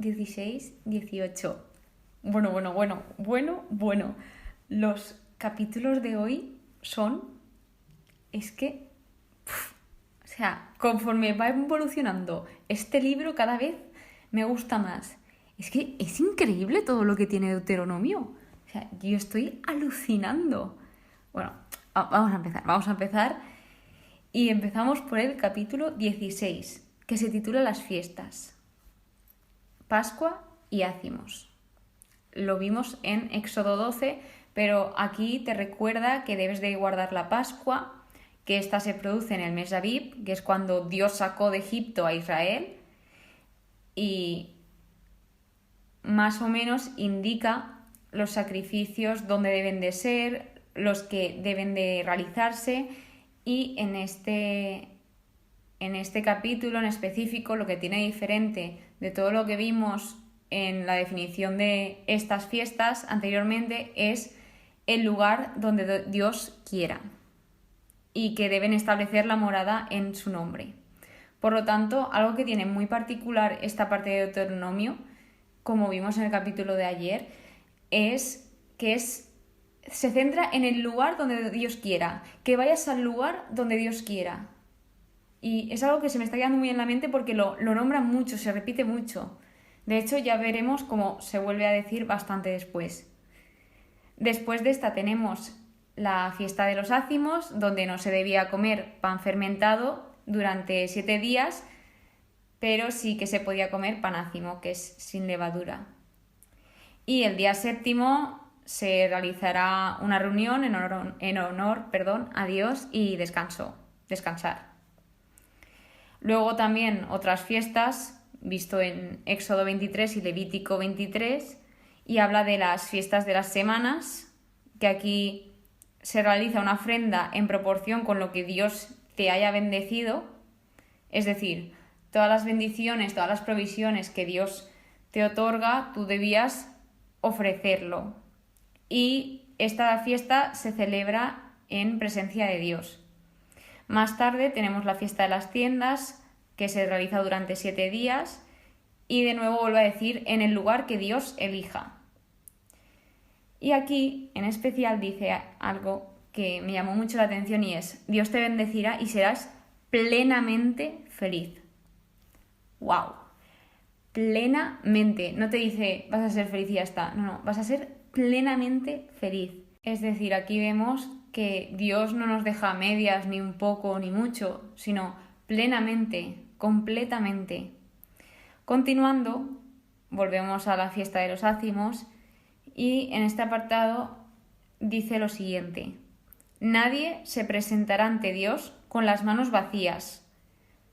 16, 18. Bueno. Los capítulos de hoy son... O sea, conforme va evolucionando este libro, cada vez me gusta más. Es que es increíble todo lo que tiene Deuteronomio. O sea, yo estoy alucinando. Bueno, vamos a empezar. Y empezamos por el capítulo 16, que se titula Las fiestas. Pascua y ácimos. Lo vimos en Éxodo 12, pero aquí te recuerda que debes de guardar la Pascua, que esta se produce en el mes de Abib, que es cuando Dios sacó de Egipto a Israel, y más o menos indica los sacrificios, dónde deben de ser, los que deben de realizarse, y en este capítulo en específico lo que tiene diferente de todo lo que vimos en la definición de estas fiestas anteriormente es el lugar donde Dios quiera y que deben establecer la morada en su nombre. Por lo tanto, algo que tiene muy particular esta parte de Deuteronomio, como vimos en el capítulo de ayer, es que se centra en el lugar donde Dios quiera, que vayas al lugar donde Dios quiera. Y es algo que se me está quedando muy en la mente porque lo nombran mucho, se repite mucho. De hecho, ya veremos cómo se vuelve a decir bastante después. Después de esta tenemos la fiesta de los ácimos, donde no se debía comer pan fermentado durante 7 días, pero sí que se podía comer pan ácimo, que es sin levadura. Y el día 7 se realizará una reunión en honor a Dios y descansar. Luego también otras fiestas, visto en Éxodo 23 y Levítico 23, y habla de las fiestas de las semanas, que aquí se realiza una ofrenda en proporción con lo que Dios te haya bendecido, es decir, todas las bendiciones, todas las provisiones que Dios te otorga, tú debías ofrecerlo. Y esta fiesta se celebra en presencia de Dios. Más tarde tenemos la fiesta de las tiendas, que se realiza durante 7 días, y de nuevo vuelvo a decir, en el lugar que Dios elija. Y aquí, en especial, dice algo que me llamó mucho la atención y es: Dios te bendecirá y serás plenamente feliz. ¡Wow! Plenamente. No te dice vas a ser feliz y ya está. No, vas a ser plenamente feliz. Es decir, aquí vemos que Dios no nos deja a medias, ni un poco, ni mucho, sino plenamente, completamente. Continuando, volvemos a la fiesta de los ácimos y en este apartado dice lo siguiente: nadie se presentará ante Dios con las manos vacías,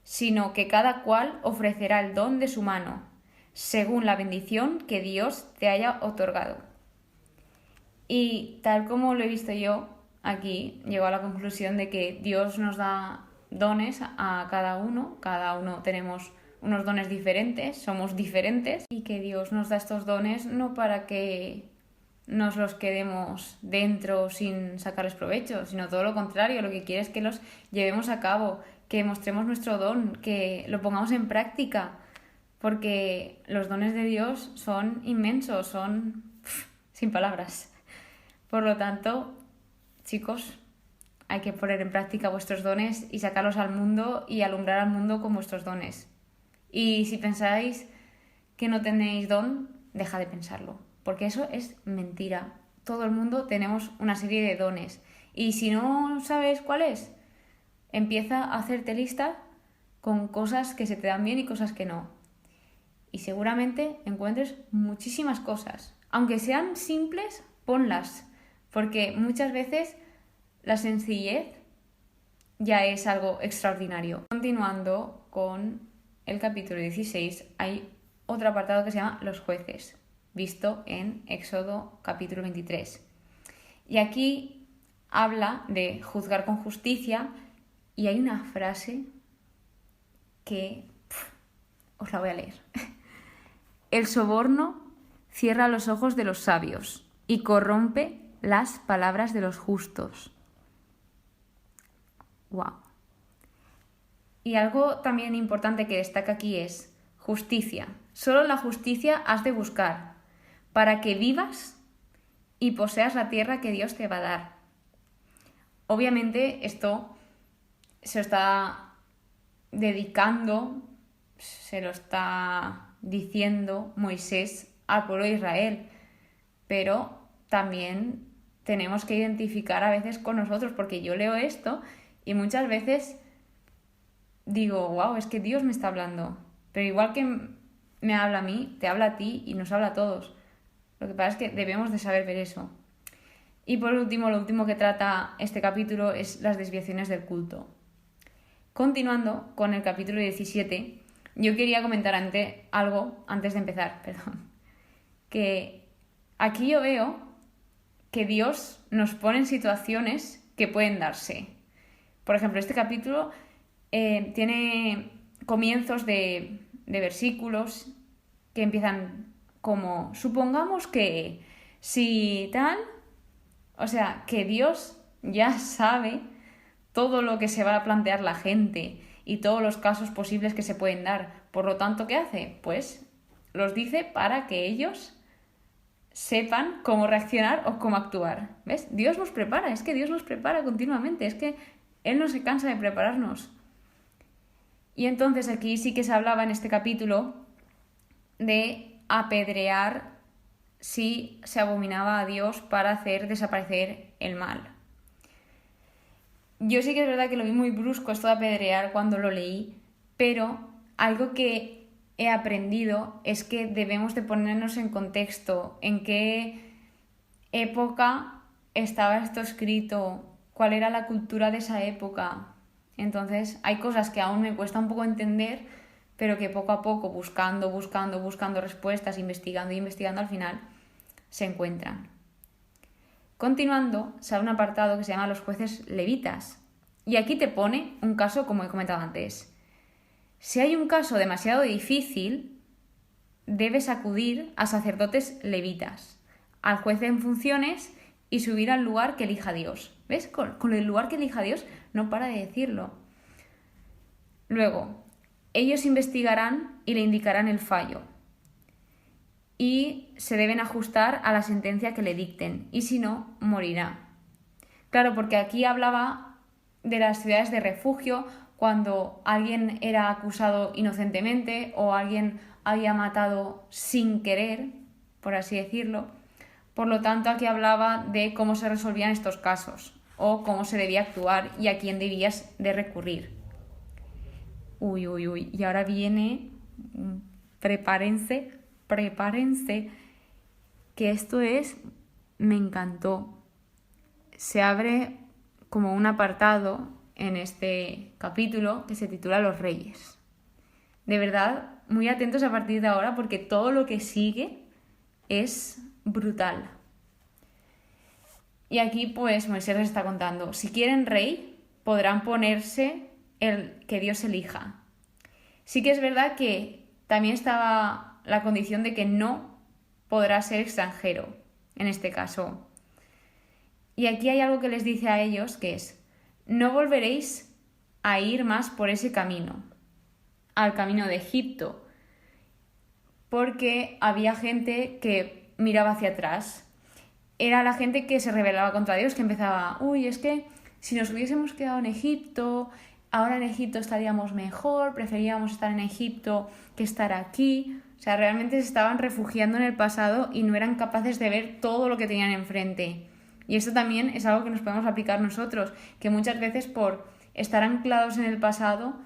sino que cada cual ofrecerá el don de su mano, según la bendición que Dios te haya otorgado. Y tal como lo he visto yo, aquí llego a la conclusión de que Dios nos da dones a cada uno tenemos unos dones diferentes, somos diferentes, y que Dios nos da estos dones no para que nos los quedemos dentro sin sacarles provecho, sino todo lo contrario, lo que quiere es que los llevemos a cabo, que mostremos nuestro don, que lo pongamos en práctica, porque los dones de Dios son inmensos, son sin palabras. Por lo tanto, chicos, hay que poner en práctica vuestros dones y sacarlos al mundo y alumbrar al mundo con vuestros dones. Y si pensáis que no tenéis don, deja de pensarlo, porque eso es mentira. Todo el mundo tenemos una serie de dones y si no sabes cuál es, empieza a hacerte lista con cosas que se te dan bien y cosas que no. Y seguramente encuentres muchísimas cosas. Aunque sean simples, ponlas, porque muchas veces la sencillez ya es algo extraordinario. Continuando con el capítulo 16, hay otro apartado que se llama los jueces, visto en Éxodo capítulo 23. Y aquí habla de juzgar con justicia y hay una frase que os la voy a leer. El soborno cierra los ojos de los sabios y corrompe las palabras de los justos. ¡Wow! Y algo también importante que destaca aquí es justicia. O Solo la justicia has de buscar, para que vivas y poseas la tierra que Dios te va a dar. Obviamente esto se lo está dedicando, se lo está diciendo Moisés al pueblo de Israel, pero también tenemos que identificar a veces con nosotros, porque yo leo esto y muchas veces digo, wow, es que Dios me está hablando, pero igual que me habla a mí, te habla a ti y nos habla a todos. Lo que pasa es que debemos de saber ver eso. Y por último, lo último que trata este capítulo es las desviaciones del culto. Continuando con el capítulo 17, yo quería comentar algo antes de empezar, que aquí yo veo que Dios nos pone en situaciones que pueden darse. Por ejemplo, este capítulo tiene comienzos de versículos que empiezan como, supongamos que si tal, o sea, que Dios ya sabe todo lo que se va a plantear la gente y todos los casos posibles que se pueden dar. Por lo tanto, ¿qué hace? Pues los dice para que ellos sepan cómo reaccionar o cómo actuar. ¿Ves? Dios nos prepara, es que Dios nos prepara continuamente, es que Él no se cansa de prepararnos. Y entonces aquí sí que se hablaba en este capítulo de apedrear si se abominaba a Dios para hacer desaparecer el mal. Yo sí que es verdad que lo vi muy brusco esto de apedrear cuando lo leí, pero algo que he aprendido es que debemos de ponernos en contexto, en qué época estaba esto escrito, cuál era la cultura de esa época. Entonces hay cosas que aún me cuesta un poco entender, pero que poco a poco, buscando respuestas, investigando, al final se encuentran. Continuando, sale un apartado que se llama los jueces levitas. Y aquí te pone un caso como he comentado antes. Si hay un caso demasiado difícil, debes acudir a sacerdotes levitas, al juez en funciones y subir al lugar que elija Dios. ¿Ves? Con el lugar que elija Dios no para de decirlo. Luego, ellos investigarán y le indicarán el fallo. Y se deben ajustar a la sentencia que le dicten, y si no, morirá. Claro, porque aquí hablaba de las ciudades de refugio, cuando alguien era acusado inocentemente o alguien había matado sin querer, por así decirlo. Por lo tanto, aquí hablaba de cómo se resolvían estos casos o cómo se debía actuar y a quién debías de recurrir. Uy, y ahora viene, prepárense, que esto me encantó. Se abre como un apartado en este capítulo que se titula Los Reyes. De verdad, muy atentos a partir de ahora porque todo lo que sigue es brutal. Y aquí pues Moisés les está contando, si quieren rey, podrán ponerse el que Dios elija. Sí que es verdad que también estaba la condición de que no podrá ser extranjero, en este caso. Y aquí hay algo que les dice a ellos, que es, no volveréis a ir más por ese camino, al camino de Egipto, porque había gente que miraba hacia atrás. Era la gente que se rebelaba contra Dios, que empezaba, es que si nos hubiésemos quedado en Egipto, ahora en Egipto estaríamos mejor, preferíamos estar en Egipto que estar aquí. O sea, realmente se estaban refugiando en el pasado y no eran capaces de ver todo lo que tenían enfrente. Y esto también es algo que nos podemos aplicar nosotros, que muchas veces por estar anclados en el pasado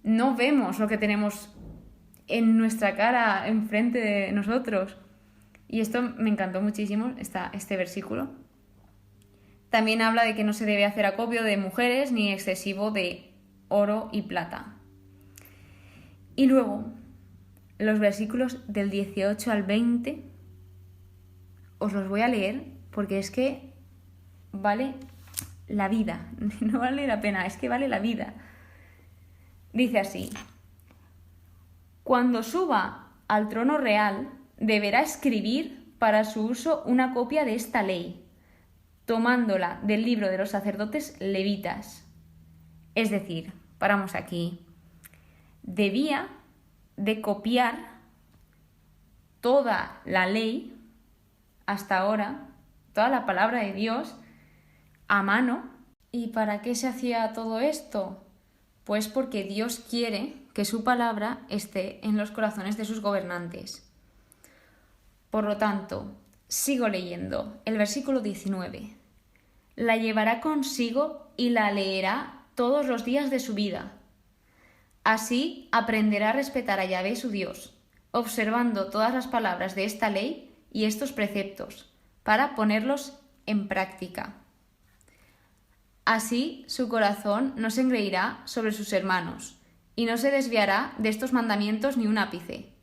no vemos lo que tenemos en nuestra cara, enfrente de nosotros. Y esto me encantó muchísimo, este versículo. También habla de que no se debe hacer acopio de mujeres ni excesivo de oro y plata. Y luego, los versículos del 18 al 20, os los voy a leer porque es que vale la vida. No vale la pena, es que vale la vida. Dice así: cuando suba al trono real, deberá escribir para su uso una copia de esta ley, tomándola del libro de los sacerdotes levitas. Es decir, paramos aquí, debía de copiar toda la ley, hasta ahora, toda la palabra de Dios, a mano. ¿Y para qué se hacía todo esto? Pues porque Dios quiere que su palabra esté en los corazones de sus gobernantes. Por lo tanto, sigo leyendo el versículo 19. La llevará consigo y la leerá todos los días de su vida. Así aprenderá a respetar a Yahvé su Dios, observando todas las palabras de esta ley y estos preceptos, para ponerlos en práctica. Así su corazón no se engreirá sobre sus hermanos, y no se desviará de estos mandamientos ni un ápice.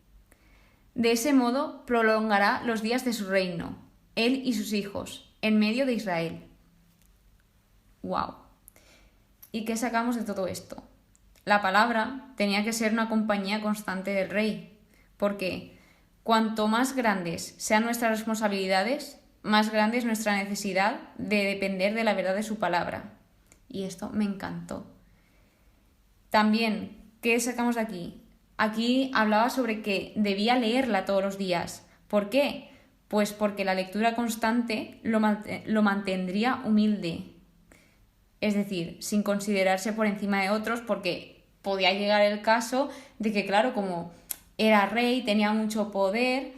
De ese modo prolongará los días de su reino, él y sus hijos, en medio de Israel. ¡Wow! ¿Y qué sacamos de todo esto? La palabra tenía que ser una compañía constante del rey, porque cuanto más grandes sean nuestras responsabilidades, más grande es nuestra necesidad de depender de la verdad de su palabra. Y esto me encantó. También, ¿qué sacamos de aquí? Aquí hablaba sobre que debía leerla todos los días. ¿Por qué? Pues porque la lectura constante lo mantendría humilde. Es decir, sin considerarse por encima de otros, porque podía llegar el caso de que, claro, como era rey, tenía mucho poder,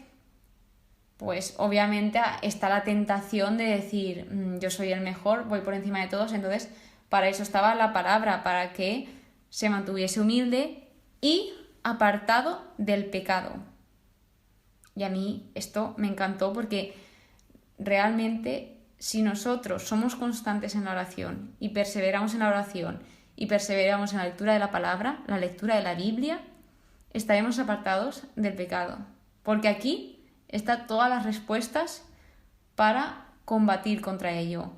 pues obviamente está la tentación de decir, yo soy el mejor, voy por encima de todos. Entonces, para eso estaba la palabra, para que se mantuviese humilde y apartado del pecado. Y a mí esto me encantó, porque realmente si nosotros somos constantes en la oración y perseveramos en la oración y perseveramos en la lectura de la palabra, la lectura de la Biblia, estaremos apartados del pecado. Porque aquí están todas las respuestas para combatir contra ello.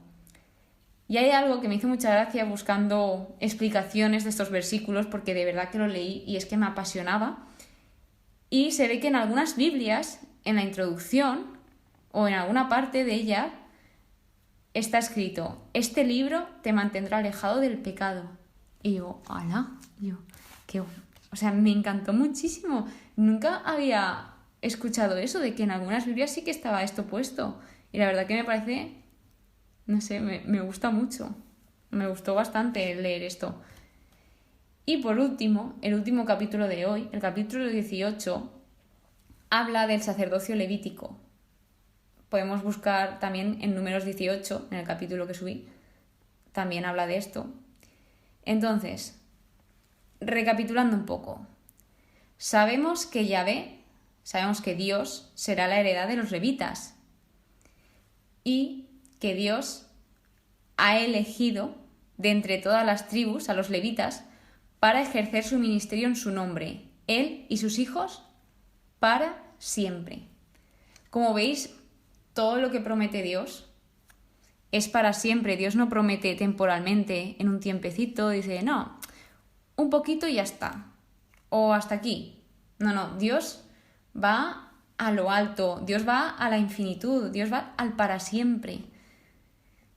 Y hay algo que me hizo mucha gracia buscando explicaciones de estos versículos, porque de verdad que lo leí y es que me apasionaba. Y se ve que en algunas Biblias, en la introducción o en alguna parte de ella, está escrito: este libro te mantendrá alejado del pecado. Y yo, ¡hala! O sea, me encantó muchísimo. Nunca había escuchado eso, de que en algunas Biblias sí que estaba esto puesto. Y la verdad que me parece, no sé, me gusta mucho. Me gustó bastante leer esto. Y por último, el último capítulo de hoy, el capítulo 18, habla del sacerdocio levítico. Podemos buscar también en Números 18, en el capítulo que subí, también habla de esto. Entonces, recapitulando un poco, sabemos que Dios será la heredad de los levitas y que Dios ha elegido de entre todas las tribus a los levitas para ejercer su ministerio en su nombre, él y sus hijos para siempre. Como veis, todo lo que promete Dios es para siempre. Dios no promete temporalmente, en un tiempecito, dice, no, un poquito y ya está, o hasta aquí. No, Dios va a lo alto, Dios va a la infinitud, Dios va al para siempre.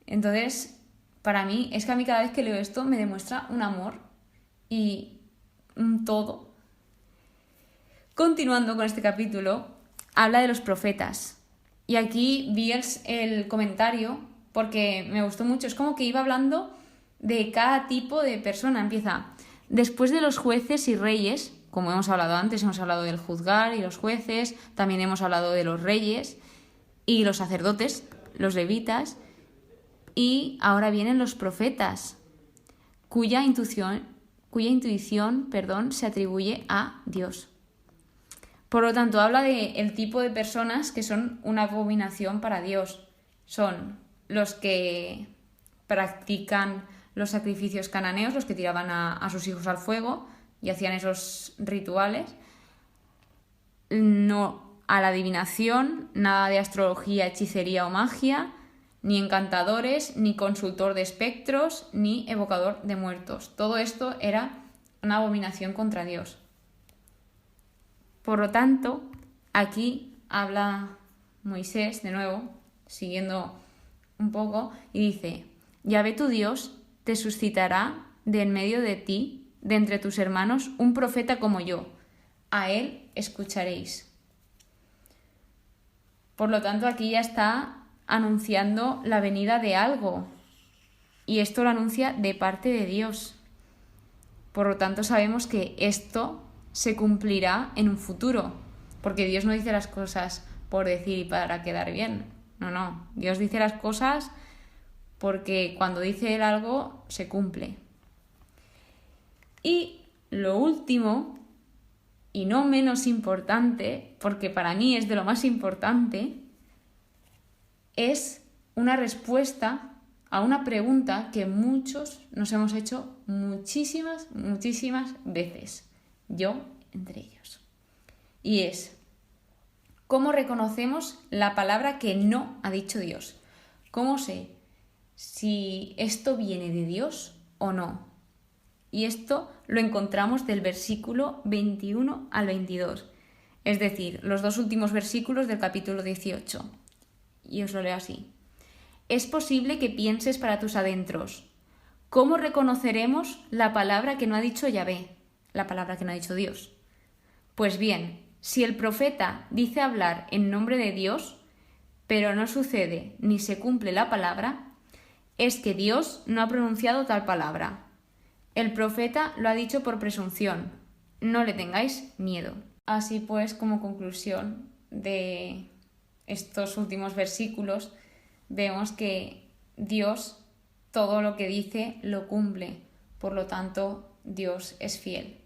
Entonces, para mí, es que a mí cada vez que leo esto me demuestra un amor y un todo. Continuando con este capítulo, habla de los profetas. Y aquí vi el comentario porque me gustó mucho. Es como que iba hablando de cada tipo de persona. Empieza: después de los jueces y reyes, como hemos hablado antes, hemos hablado del juzgar y los jueces, también hemos hablado de los reyes y los sacerdotes, los levitas, y ahora vienen los profetas, cuya intuición, se atribuye a Dios. Por lo tanto, habla del tipo de personas que son una abominación para Dios. Son los que practican los sacrificios cananeos, los que tiraban a sus hijos al fuego y hacían esos rituales. No a la adivinación, nada de astrología, hechicería o magia, ni encantadores, ni consultor de espectros, ni evocador de muertos. Todo esto era una abominación contra Dios. Por lo tanto, aquí habla Moisés de nuevo, siguiendo un poco, y dice: Yahvé tu Dios te suscitará de en medio de ti, de entre tus hermanos, un profeta como yo. A él escucharéis. Por lo tanto, aquí ya está anunciando la venida de algo. Y esto lo anuncia de parte de Dios. Por lo tanto, sabemos que esto se cumplirá en un futuro. Porque Dios no dice las cosas por decir y para quedar bien. No. Dios dice las cosas porque cuando dice Él algo, se cumple. Y lo último, y no menos importante, porque para mí es de lo más importante, es una respuesta a una pregunta que muchos nos hemos hecho muchísimas veces, yo entre ellos. Y es, ¿cómo reconocemos la palabra que no ha dicho Dios? ¿Cómo sé si esto viene de Dios o no? Y esto lo encontramos del versículo 21 al 22, es decir, los dos últimos versículos del capítulo 18. Y os lo leo así. Es posible que pienses para tus adentros, ¿cómo reconoceremos la palabra que no ha dicho Yahvé, la palabra que no ha dicho Dios? Pues bien, si el profeta dice hablar en nombre de Dios, pero no sucede ni se cumple la palabra, es que Dios no ha pronunciado tal palabra. El profeta lo ha dicho por presunción. No le tengáis miedo. Así pues, como conclusión de estos últimos versículos, vemos que Dios todo lo que dice lo cumple. Por lo tanto, Dios es fiel.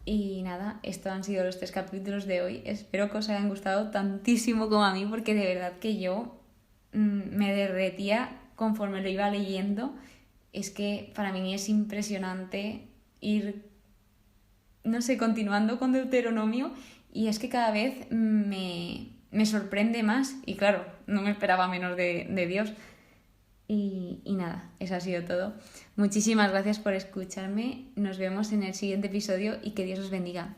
Y nada, estos han sido los 3 capítulos de hoy. Espero que os hayan gustado tantísimo como a mí, porque de verdad que yo me derretía conforme lo iba leyendo. Es que para mí es impresionante ir, no sé, continuando con Deuteronomio, y es que cada vez me sorprende más, y claro, no me esperaba menos de Dios. Y nada, eso ha sido todo. Muchísimas gracias por escucharme, nos vemos en el siguiente episodio y que Dios os bendiga.